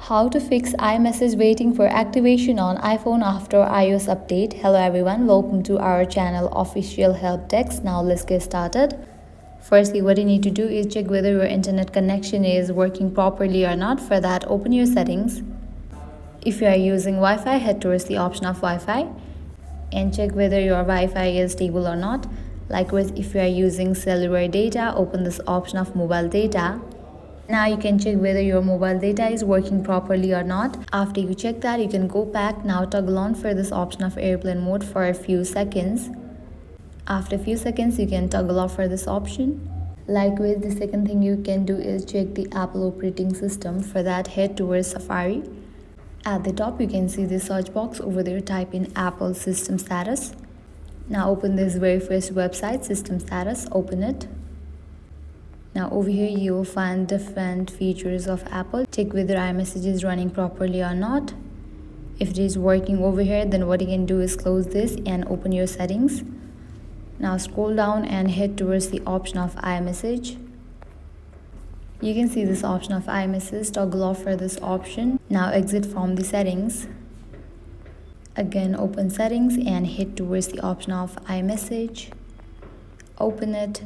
How to fix iMessage waiting for activation on iPhone after iOS update. Hello everyone, welcome to our channel official help desk. Now let's get started. Firstly, what you need to do is check whether your internet connection is working properly or not. For that, open your settings. If you are using Wi-Fi, head towards the option of Wi-Fi and check whether your Wi-Fi is stable or not. Likewise, if you are using cellular data, open this option of mobile data. Now you can check whether your mobile data is working properly or not. After you check that, you can go back. Now toggle on for this option of airplane mode for a few seconds. After a few seconds, you can toggle off for this option. Likewise, the second thing you can do is check the Apple operating system. For that, head towards Safari. At the top, you can see the search box. Over there, type in Apple system status. Now open this very first website, system status. Open it. Now over here you will find different features of Apple. Check whether iMessage is running properly or not. If it is working over here, then what you can do is close this and open your settings. Now scroll down and head towards the option of iMessage. You can see this option of iMessage. Toggle off for this option. Now exit from the settings. Again, open settings and head towards the option of iMessage. Open it.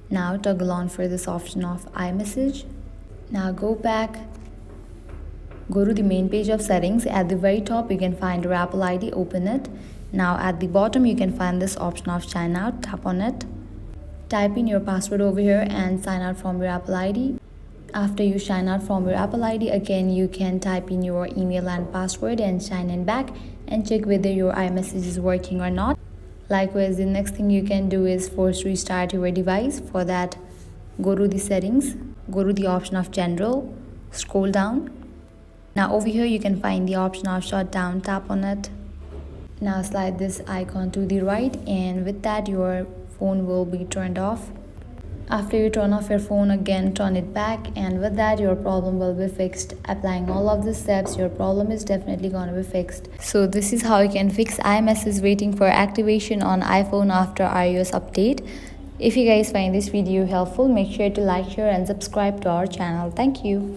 Now toggle on for this option of iMessage. Now go back, go to the main page of settings. At the very top you can find your Apple ID, open it. Now at the bottom you can find this option of sign out, tap on it. Type in your password over here and sign out from your Apple ID. After you sign out from your Apple ID, again you can type in your email and password and sign in back and check whether your iMessage is working or not. Likewise, the next thing you can do is force restart your device. For that, go to the settings, go to the option of general, scroll down. Now over here you can find the option of shutdown, tap on it. Now slide this icon to the right and with that your phone will be turned off. After you turn off your phone, again turn it back and with that your problem will be fixed. Applying all of the steps, your problem is definitely going to be fixed. So this is how you can fix iMessage waiting for activation on iPhone after iOS update. If you guys find this video helpful, make sure to like, share and subscribe to our channel. Thank you.